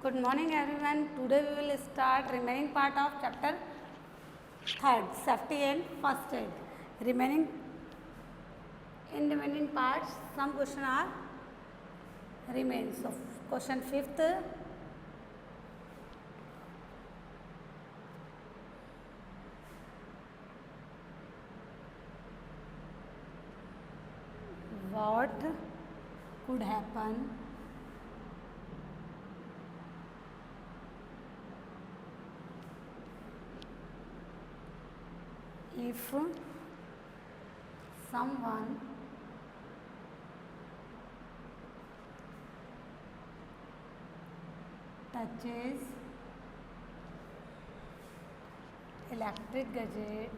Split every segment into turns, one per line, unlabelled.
Good morning everyone. Today we will start remaining part of chapter 3rd, safety and first aid. Remaining parts, some question are remain. So question 5th. What could happen if someone touches electric gadget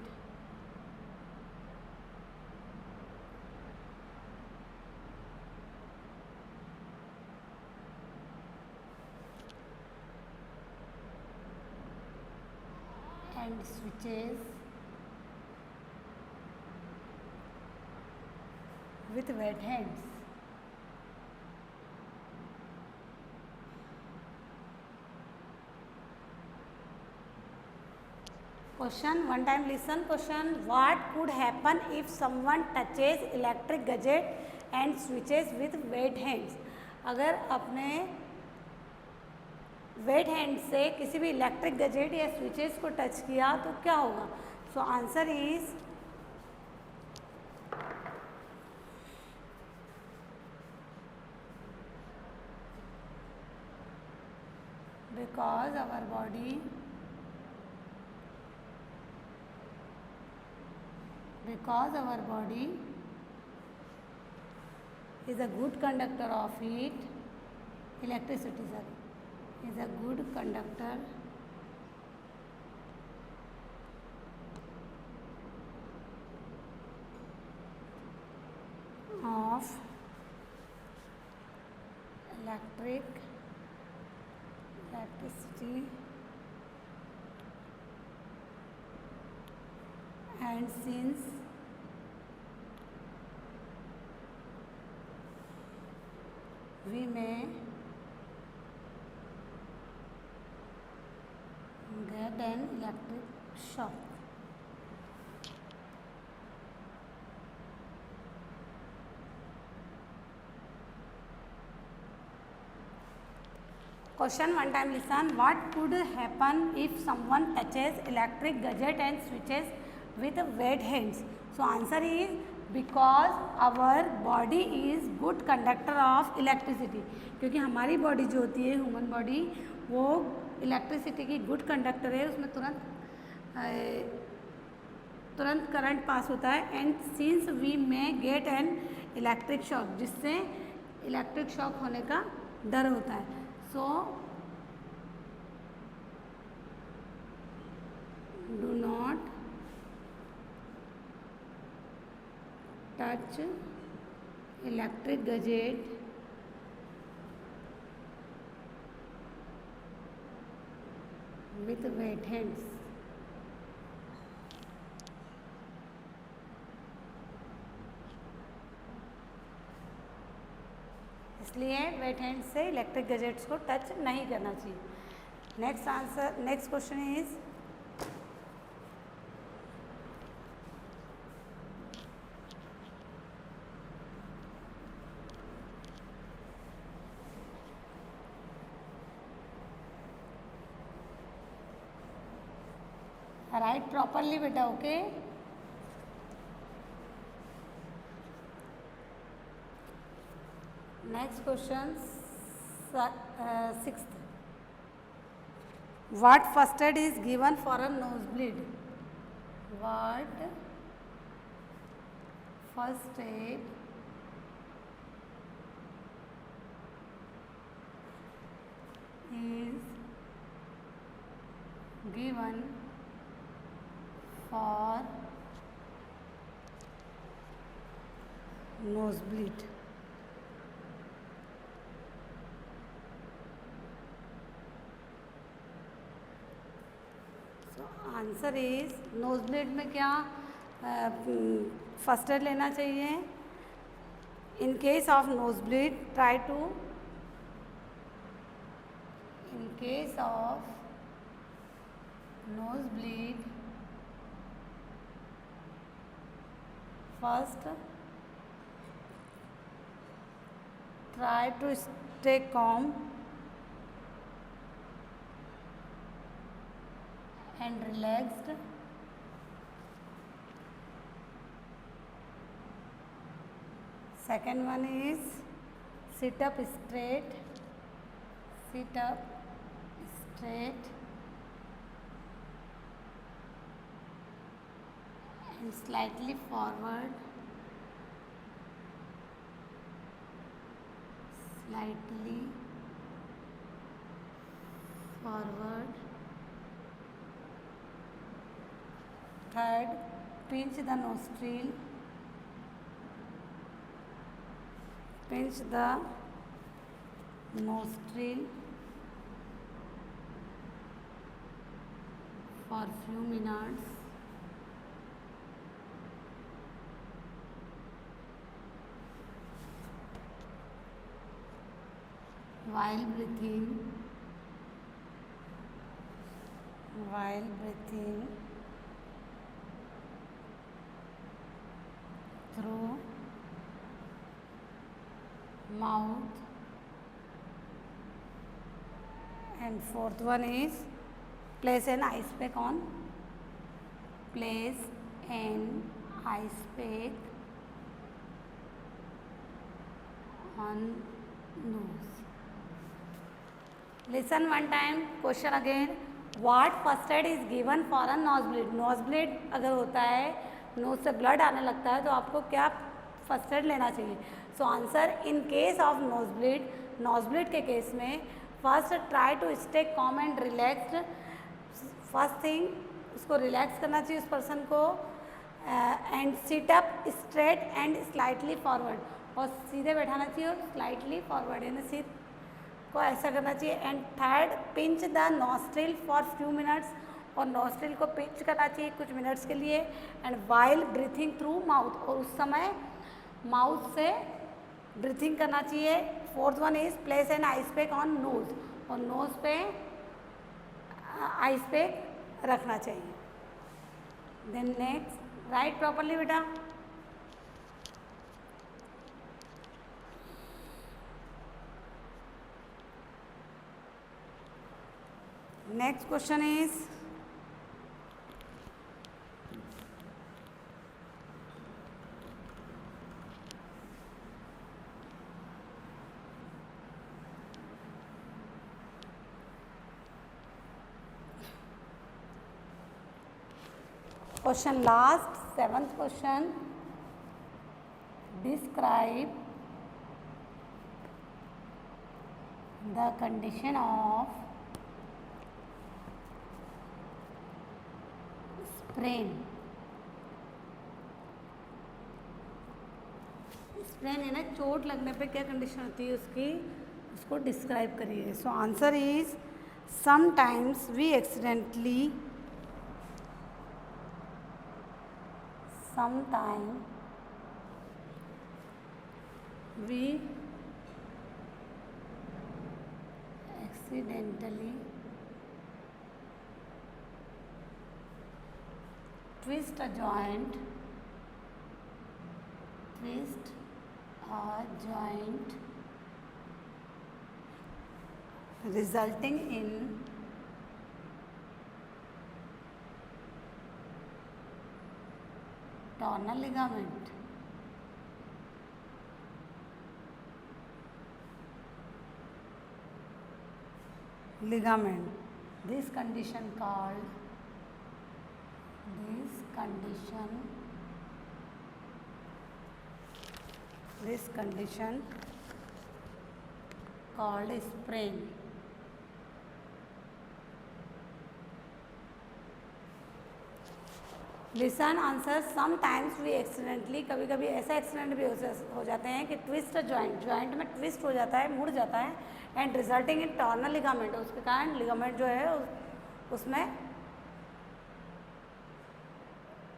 and switches with wet hands? Question, one time listen. Question, what could happen if someone touches electric gadget and switches with wet hands? अगर अपने wait hand से किसी भी electric gadget या switches को touch किया तो क्या होगा? सो answer is because our body is a good conductor of heat, electricity is a good conductor of electricity, and since we may get an electric shock. Question, one time listen. What could happen if someone touches electric gadget and switches with wet hands? So answer is because our body is good conductor of electricity. क्योंकि हमारी body जो होती है human body वो electricity की good conductor है, उसमें तुरंत करंट पास होता है. And since we may get an electric shock, जिससे इलेक्ट्रिक शॉक होने का डर होता है. So do not touch electric gadget with wet hands. इसलिए वेट हैंड से इलेक्ट्रिक गैजेट्स को टच नहीं करना चाहिए. Next question is write properly बेटा. Okay, next question, 6th. What first aid is given for a nosebleed? What first aid is given for nosebleed? Answer is nose bleed में क्या first aid लेना चाहिए. In case of nose bleed try to In case of nosebleed, first try to stay calm and relaxed. Second one is sit up straight, sit up straight and slightly forward, slightly forward. Third, pinch the nostril, pinch the nostril for few minutes. While breathing through mouth. And fourth one is place an ice pack on, place an ice pack on nose. Listen one time, question again. What first aid is given for a nosebleed? Nosebleed अगर होता है, knows से blood आने लगता है, तो आपको क्या फर्स्ट एड लेना चाहिए? So answer, in case of nosebleed, nosebleed के केस में first try to stay calm and relaxed. First thing, उसको रिलैक्स करना चाहिए उस पर्सन को, and sit up straight and slightly forward, और सीधे बैठाना चाहिए और स्लाइटली फॉरवर्ड, यानी सीट को ऐसा करना चाहिए. And third, pinch the nostril for few minutes, और नॉस्ट्रिल को पिंच करना चाहिए कुछ मिनट्स के लिए. And while breathing through mouth, और उस समय माउथ से ब्रीथिंग करना चाहिए. Fourth one is place an ice pack on nose, और नोज पे आइस पैक रखना चाहिए. देन नेक्स्ट, राइट प्रॉपरली बेटा. Next question is question last, seventh question. Describe the condition of sprain. Sprain है ना, चोट लगने पे क्या कंडीशन होती है उसकी, उसको डिस्क्राइब करिए. So answer is sometimes we accidentally, sometimes we accidentally twist a joint, resulting in torn ligament. This condition called sprain. Listen answer, sometimes we accidentally, कभी कभी ऐसा एक्सीडेंट भी हो जाते हैं कि ट्विस्ट जॉइंट में ट्विस्ट हो जाता है, मुड़ जाता है. एंड रिजल्टिंग इन टॉर्नल लिगामेंट, उसके कारण लिगामेंट जो है उसमें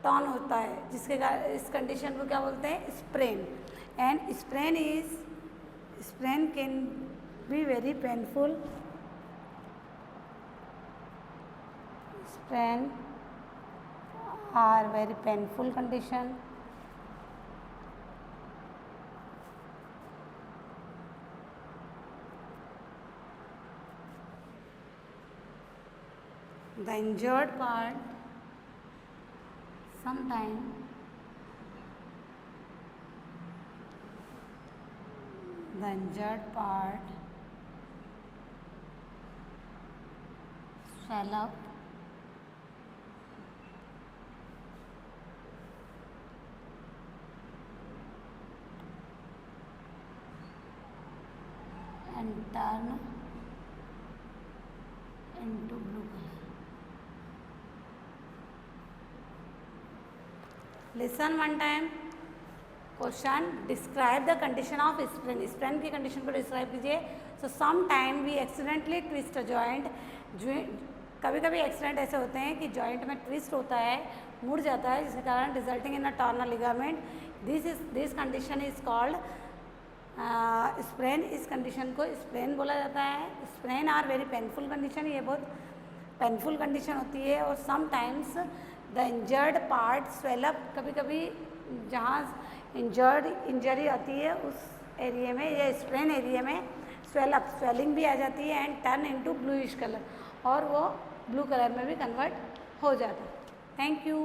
टॉर्न होता है, जिसके कारण इस कंडीशन को क्या बोलते हैं? Sprain. And sprain can be very painful sprain are very painful condition. The injured part sometimes swell up and turn into blue color. Listen one time. Question describe the condition of sprain. Sprain की condition को describe कीजिए. So some time we accidentally twist a joint. कभी कभी accident ऐसे होते हैं कि joint में ट्विस्ट होता है, मुड़ जाता है, जिसके कारण resulting in a torn ligament. This condition is called sprain. इस कंडीशन को स्प्रेन बोला जाता है. Sprain are very painful condition. ये बहुत पेनफुल कंडीशन होती है. और sometimes the injured part swell up. कभी कभी जहाँ इंजरी आती है उस एरिया में या स्प्रेन एरिया में स्वेलिंग भी आ जाती है and turn into bluish colour, और वो ब्लू कलर में भी कन्वर्ट हो जाता है. Thank you.